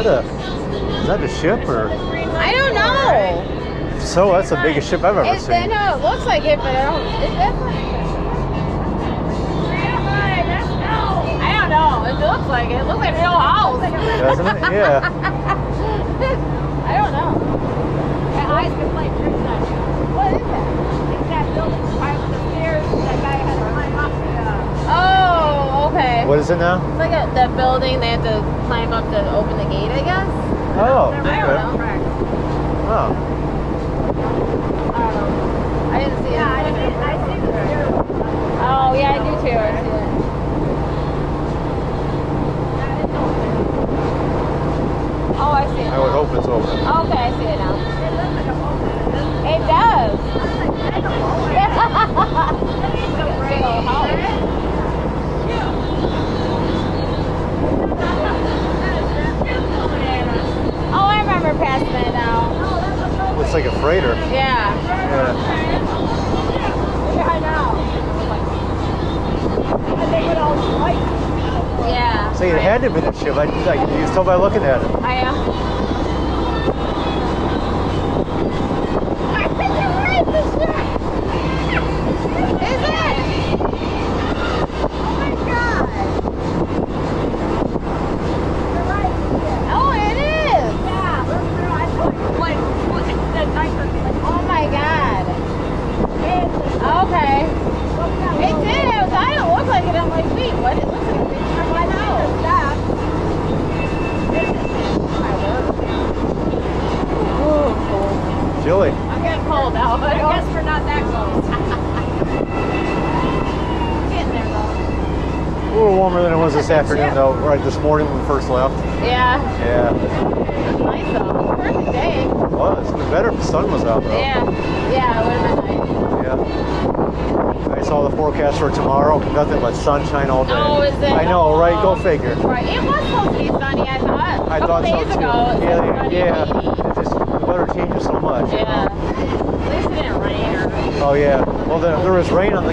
that a ship or? I don't know. So that's the biggest ship I've ever seen. No, it looks like it, but I don't. I don't know. It looks like it. It looks like a real house. Doesn't it? Yeah. I don't know. My eyes can play tricks on you. What is that? It's that building right with the stairs. That guy had to climb up the. Oh, okay. What is it now? It's like that building. They had to climb up to open the gate, I guess. Oh. I don't know. Oh. I didn't see it. Yeah, I see it too. Oh, yeah, I do too. I see it. Oh, I see it. I would hope it's open. Okay, I see it now. It does. Oh, I remember passing it now. Looks like a freighter. Yeah. Yeah. I know. Yeah. See, it had to be a ship. I can just tell by looking at it. I am. I think you're right, this ship. Is it? Oh my God. You're right. Oh, it is. Yeah. Oh my God. Okay. It did. I thought it looked like it. I'm like, wait, what? It looks like a big truck. I know. Chilly. I'm getting cold now, but I guess we're not that close. Getting there though. A little warmer than it was this afternoon, though. Right this morning when we first left. Yeah. Yeah. It's nice though. Perfect day. It was. It'd been better if the sun was out, though. Yeah. Yeah, it would have been nice. Yeah. I saw the forecast for tomorrow. Nothing but sunshine all day. Oh, is it? I know, right? Go figure. Right. It was supposed to be sunny, I thought. I thought so days too. ago, it was sunny Yeah. and rainy. It just the weather changes so much. Yeah. At least it didn't rain or. Oh yeah. Well, there was rain on the.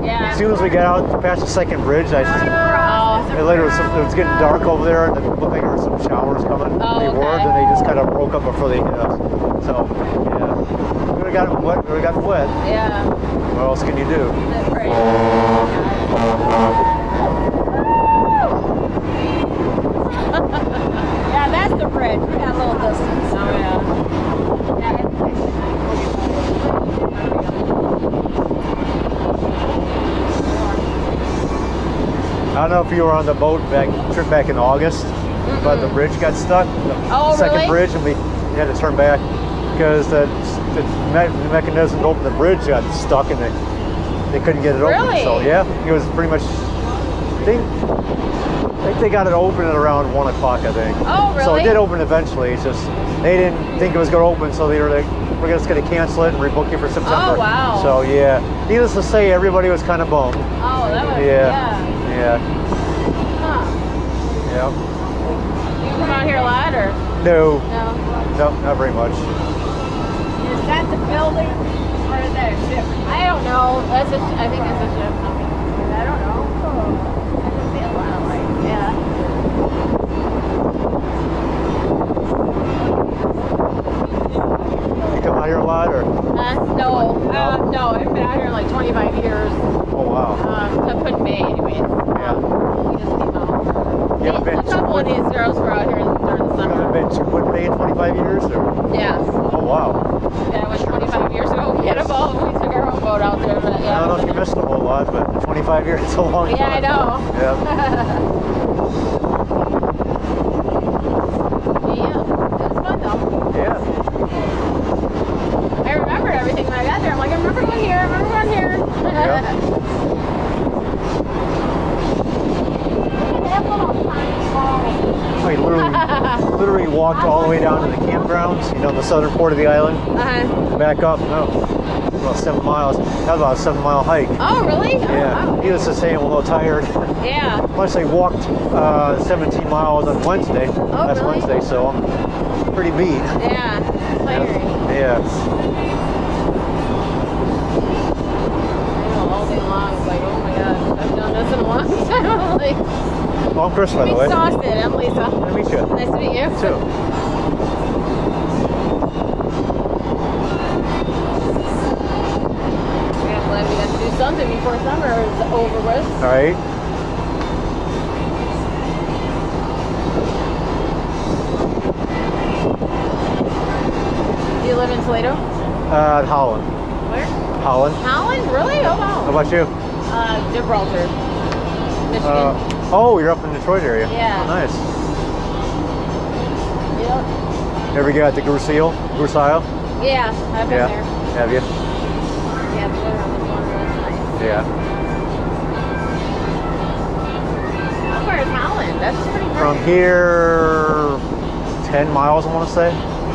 Yeah. As soon as we got out past the second bridge, Oh. it was getting dark over there, and it looked like there were some showers coming. Oh, They weren't, and they just kind of broke up before they hit us. So yeah, we would have gotten wet. We would have gotten wet. Yeah. What else can you do? That's great. Yeah, that's the bridge. We got a little distance. Oh yeah. I don't know if you were on the trip back in August, but the bridge got stuck. The second bridge, and we had to turn back because the mechanism to open the bridge got stuck, and they couldn't get it open. Really? So yeah, it was pretty much. I think they got it open at around 1 o'clock, I think. Oh, really? So it did open eventually. It's just they didn't think it was going to open, so they were like, "We're just going to cancel it and rebook you for September." Oh, wow. So yeah, needless to say, everybody was kind of bummed. Oh, that was Yeah. Huh. Yeah. You come out here a lot, or No. no? No, not very much. Is that the building, or is that a ship? I don't know. I think it's a ship. I don't know. I can see a lot of lights. Yeah. You come out here a lot, or? No. No. I've been out here like 25 years. Oh wow. So I couldn't be anyways. Yeah. We just came out. You haven't been A couple of these girls were out here during the You summer. haven't been to Wood Bay in 25 years, or? Yeah. Oh wow. Yeah, it was 25 years ago. We had a boat. We took our own boat out there. But I don't know if you missed a whole lot, but 25 years is a long time. Yeah, I know. Yeah. Yeah, it was fun though. Yeah. I remembered everything when I got there. I'm like, I remember going here. I remember going here. We literally walked all the way down to the campgrounds, the southern port of the island. Back up, about 7 miles. That was about a 7-mile hike. Oh, really? Yeah. Oh, wow. Needless to say, I'm a little tired. Yeah. Plus, I walked 17 miles on Wednesday. Last really? Wednesday, so I'm pretty beat. Yeah. Tiring. Yeah. I know, all day long. It's like, oh my god, I've done this in a long time. Like, Well, I'm Chris, by the way. Exhausted. I'm Lisa. Nice to meet you. Nice to meet you. Too. Yeah, glad we got to do something before summer is over with. All right. Do you live in Toledo? Holland. Where? Holland. Holland? Really? Oh, wow. How about you? Gibraltar, Michigan. Oh, you're up in the Detroit area. Yeah. Oh, nice. Yep. Ever get the Grusil? Yeah, I've been Yeah. there. Have you? Yeah, the weather on this one was nice. Yeah. How far is Holland? That's pretty far. From here, 10 miles, I want to say.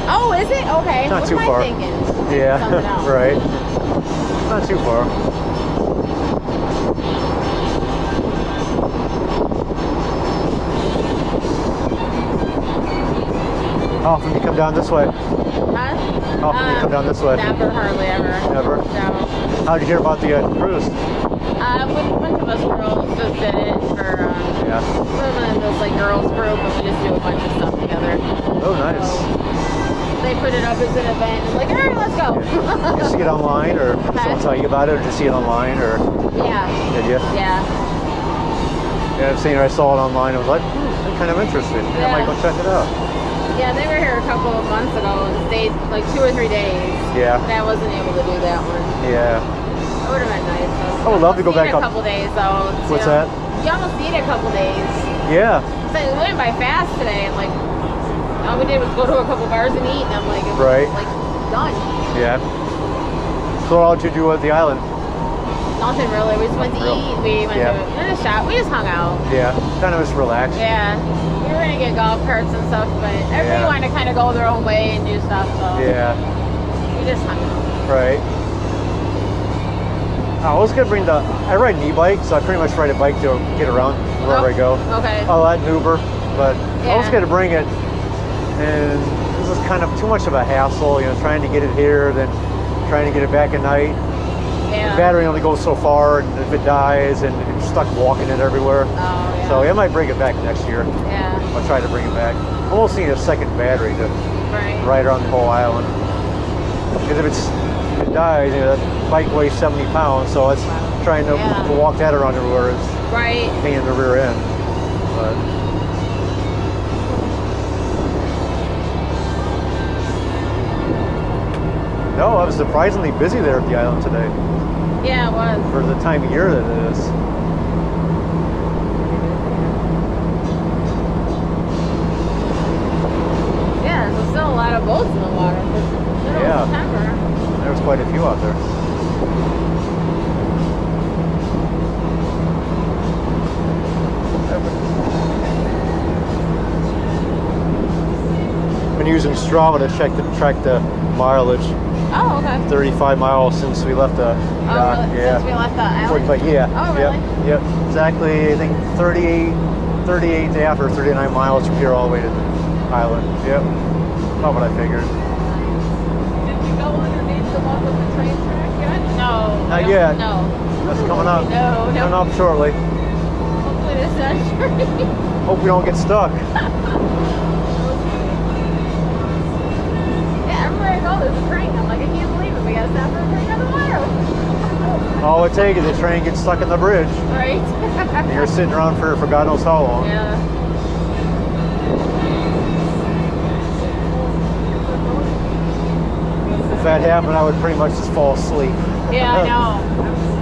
Oh, is it? Okay. Not what too am far. I thinking? Yeah, Something else. right. Not too far. How often do you come down this way? Huh? How often do you come down this way? Never, hardly ever. Never? No. How did you hear about the cruise? A bunch of us girls just did it for, Yeah. we're in this like girls group and we just do a bunch of stuff together. Oh, nice. So, they put it up as an event and like, alright, let's go. Did you see it online, or did someone tell you about it, or did you see it online, or Yeah. did you? Yeah. Yeah, I've seen it. I saw it online. I was like, I'm kind of interested. Yeah. I might go check it out. Yeah, they were here a couple of months ago and stayed like 2 or 3 days. Yeah. But I wasn't able to do that one. Yeah. It would have been nice. I would love to go back a up. couple days though. What's you know, that? You almost need a couple days. Yeah. So we went by fast today and like all we did was go to a couple bars and eat and I'm like, it was, Right. like done. Yeah. So what did you do at the island? Nothing really. We just went to Real. eat. We went to a shop. We just hung out. Yeah. Kind of just relaxed. Yeah. We were gonna get golf carts and stuff, but everybody Yeah. wanted to kind of go their own way and do stuff. So Yeah. we just hung out. Right. I was gonna bring I ride an e-bike, so I pretty much ride a bike to get around wherever I go. Okay. I'll add an Uber, but I was Yeah. gonna bring it, and this is kind of too much of a hassle, you know, trying to get it here, then trying to get it back at night. Yeah. The battery only goes so far, and if it dies, and you're stuck walking it everywhere. Oh, yeah. So I might bring it back next year. Yeah. I'll try to bring it back. I almost need a second battery to Right. ride around the whole island. Because if it dies, you know, that bike weighs 70 pounds, so it's trying to walk that around everywhere is Right. a pain in the rear end. But no, I was surprisingly busy there at the island today Yeah, it was. for the time of year that it is. Yeah, there's still a lot of boats in the water. It's middle Yeah. of September. There was quite a few out there. Been using Strava to track the mileage. Oh, okay. 35 miles since we left the Oh, dock. really? Yeah. Since we left the island? 45, yeah. Oh, really? Yep. Exactly. I think 38 to after 39 miles from here all the way to the island. Yep. About what I figured. Did we go underneath the one with the train track yet? No. Not yet. No. That's coming up. No. Coming up shortly. Hopefully this century. Hope we don't get stuck. Yeah, everywhere I go, there's a train. I'm like, I can't believe it. We gotta stop for a train on the water. All it takes is the train gets stuck in the bridge. Right? And you're sitting around for God knows how long. Yeah. If that happened, I would pretty much just fall asleep. Yeah, I know.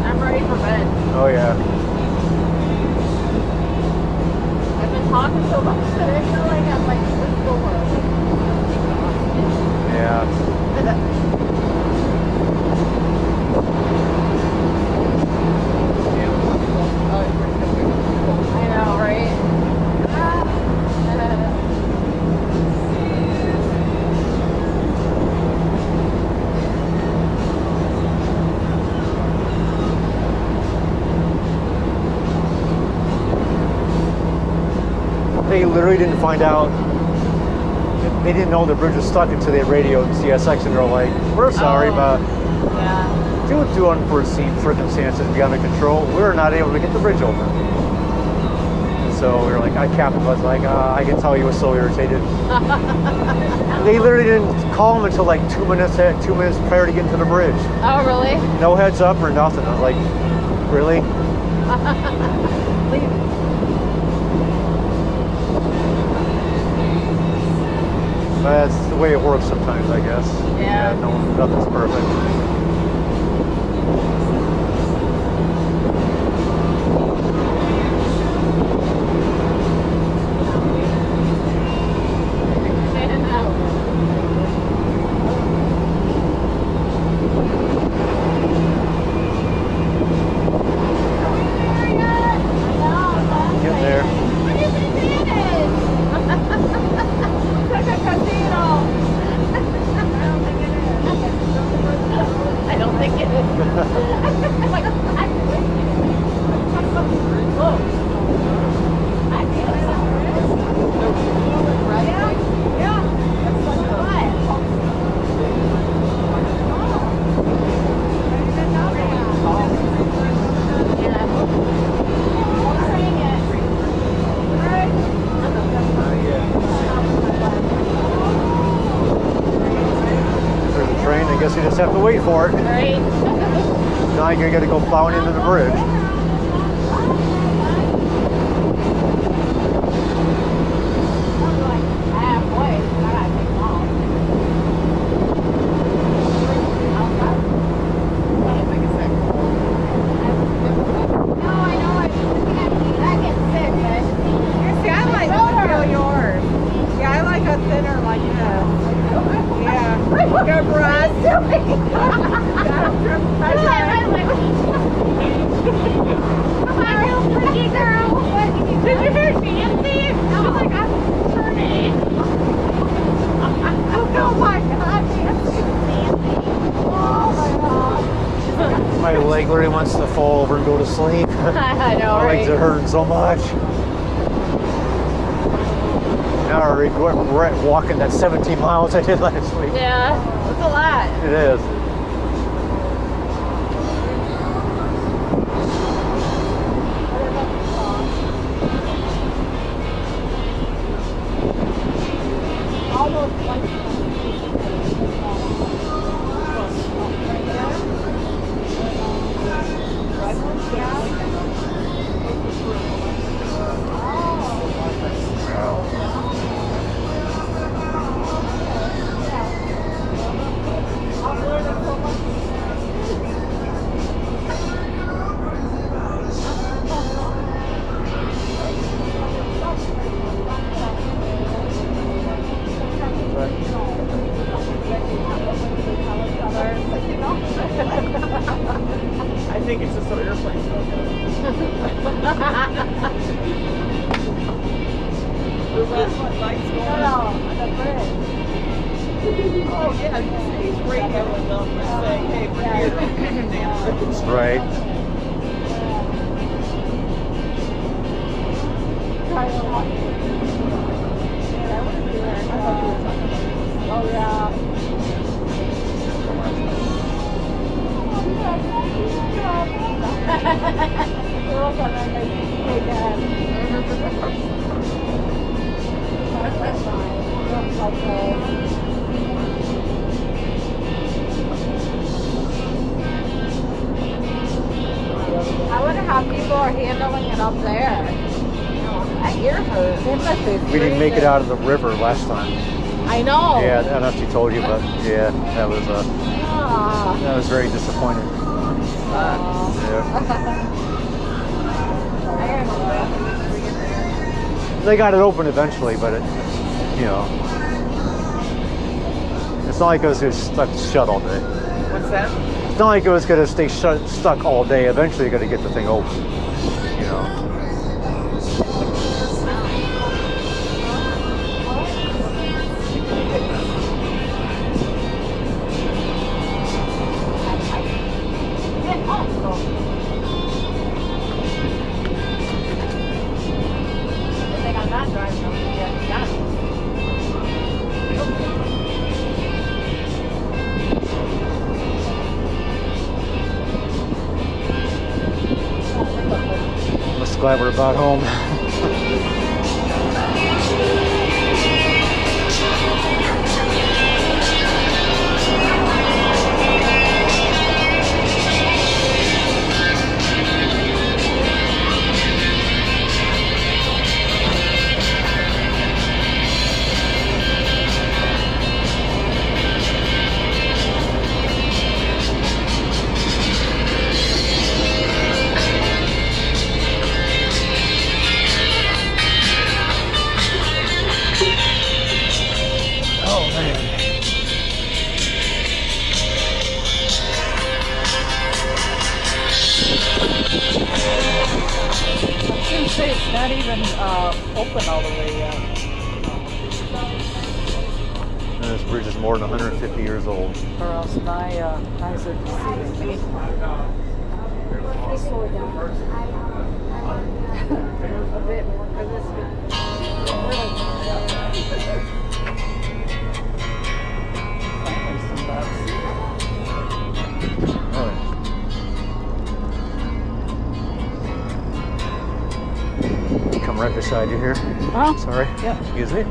I'm ready for bed. Oh yeah. I've been talking so much that I feel like I'm like physical work. Yeah. I know, right? They literally didn't find out. They didn't know the bridge was stuck until they radioed CSX, and they're like, "We're sorry, but Yeah. due to unforeseen circumstances beyond our control, we were not able to get the bridge open." So we were like, Captain was like, I can tell he was so irritated. They literally didn't call him until like 2 minutes prior to getting to the bridge. Oh, really? No heads up or nothing. I was like, really? That's the way it works sometimes, I guess. Yeah. No, nothing's perfect. I guess you just have to wait for it. Right. Now you're going to go plowing into the bridge. My leg literally wants to fall over and go to sleep. I know, My legs right? are hurting so much. Now we're walking that 17 miles I did last week. Yeah, that's a lot. It is. I think it's just so airplanes don't go. The red lights going on the bridge. Oh yeah, he's radioing them and saying, hey, we're here. Right. Oh yeah. I wonder how people are handling it up there. My ear hurts. It must be We didn't make it freezing. out of the river last time. I know. Yeah, I don't know if she told you, but yeah, that was Ah. that was very disappointing. Aw. Yeah. I They got it open eventually, but it, you know, it's not like it was going to stuck shut all day. What's that? It's not like it was going to stay stuck all day. Eventually, you're going to get the thing open. You know. I'm just glad we're about home. not even open all the way yet. And this bridge is more than 150 years old. Or else my eyes are deceiving me. A bit more for this one. Finally, some bucks. Come right beside you here. Oh, Sorry. Yep. Excuse me.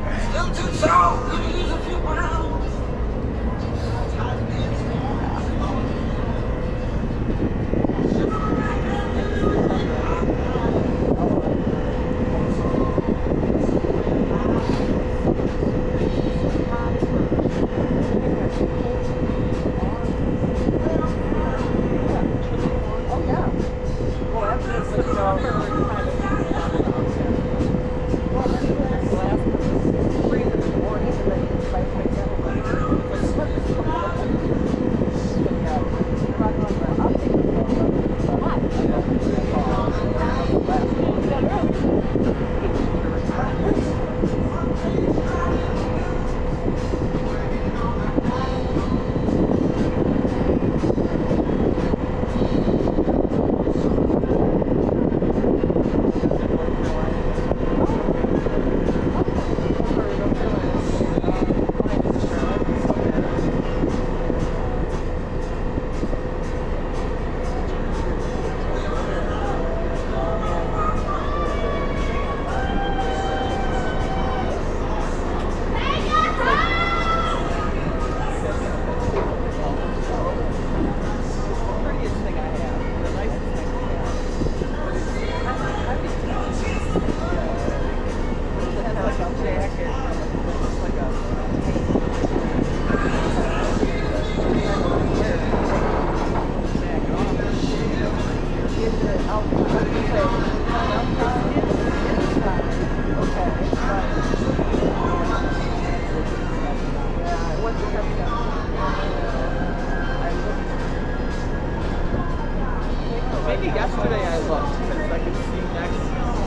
Maybe yesterday I looked because I could see next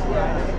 Friday.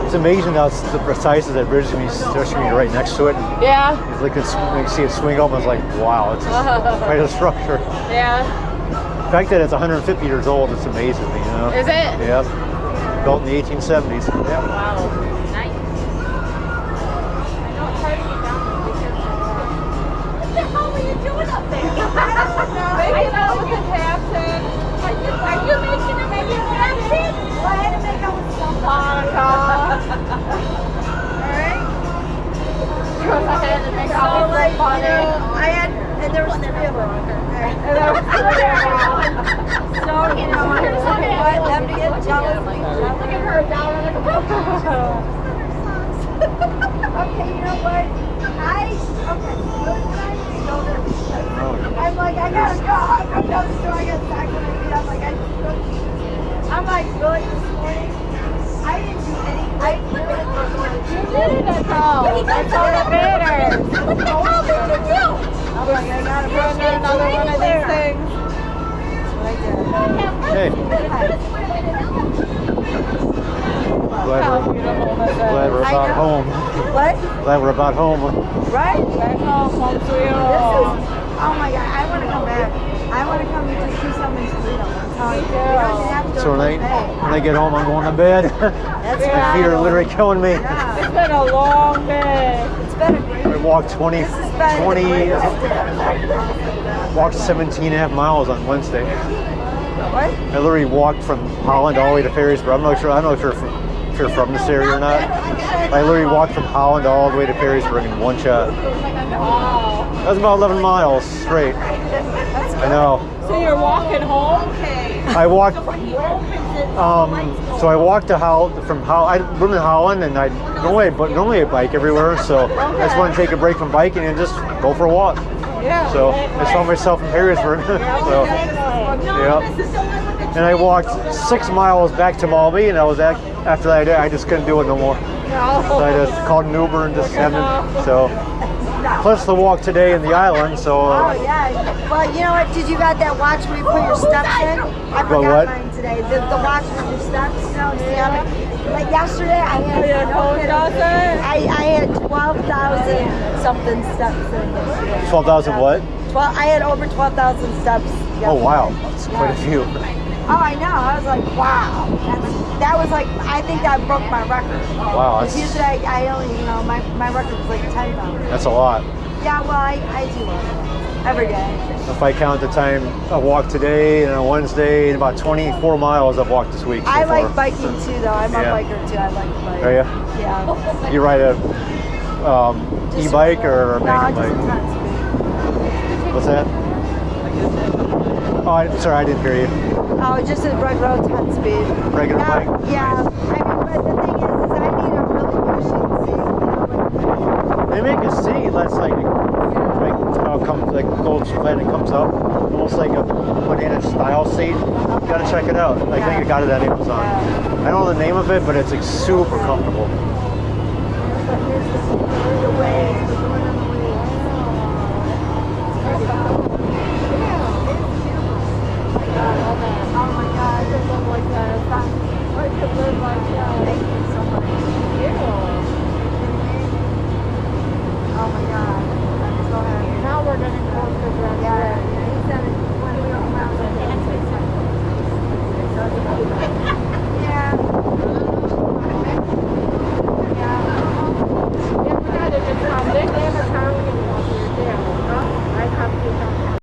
It's amazing how the precise that bridge is, especially when you're right next to it. Yeah. You can see it swing up, and it's like, wow, it's quite a structure. Yeah. The fact that it's 150 years old, it's amazing, you know? Is it? Yeah. Built in the 1870s. Yeah. Wow. Nice. What the hell were you doing up there? I know with the captain. Are you making a captain? Well, I had to make up with something. Alright? I had to make all So, like, funny. I had, and there was 3 of them. So, you know, I didn't want them to get jealous. Look at her down on the Okay, you know what? I'm like, I gotta go. I'm down the store. I got back when I get up. Like, I'm like, really, this morning? I didn't do anything. You did it, that's all. That's all that matters. How did you do? I'm like, I gotta Put in another one of these things. Hey. Glad we're about home. What? Glad we're about home. Right? Back home, home sweet This is, oh my God, I want to come back. I want to come and just do something in Toledo. I'm telling you. We don't even have to go So to when Bay. I get home, I'm going to bed. That's My feet are literally killing me. Yeah. It's been a long day. It's been a great I walked 20, This has been 20, the greatest. walked 17 and a half miles on Wednesday. What? I literally walked from Holland all the way to Perrysburg. I'm not sure. I don't know if you're from this area or not. I literally walked from Holland all the way to Perrysburg in one shot. Wow. That was about 11 miles straight. I know. So you're walking home? Okay. I walked. So I walked to from Holland. I live in Holland, and I normally I bike everywhere. So I just want to take a break from biking and just go for a walk. Yeah. So I saw myself in Perrysburg. So yeah. And I walked 6 miles back to Malby, and after that I just couldn't do it no more. So I just called an Uber and just had it. So plus the walk today in the island. So. Oh yeah. Well, you know what? Did you got that watch where you put your steps in? I forgot what? mine today. The watch with your steps. You know, see how like yesterday I had I had 12,000 something steps in yesterday. 12,000 what? I had over 12,000 steps. Yesterday. Oh wow, that's quite a few. Oh, I know. I was like, wow. That was like, I think that broke my record. Wow, Because usually I only, you know, my record was like 10,000. That's a lot. Yeah, well, I do every day. If I count the time I walked today and on Wednesday, and about 24 miles I've walked this week. So I like far. biking too, though. I'm Yeah. a biker too. I like to bike. Are you? Yeah. You ride a Just e-bike or a no, mountain just a bike? ton speed. What's that? Oh, sorry, I didn't hear you. Oh, just a regular 10 speed. Regular Now, bike? Yeah. I mean, but the thing is I need a really cushy seat. You know, They make a seat that's like how it comes, like gold flat and comes up, almost like a banana style seat. You gotta check it out. I think I got it at Amazon. I don't know the name of it, but it's like super comfortable.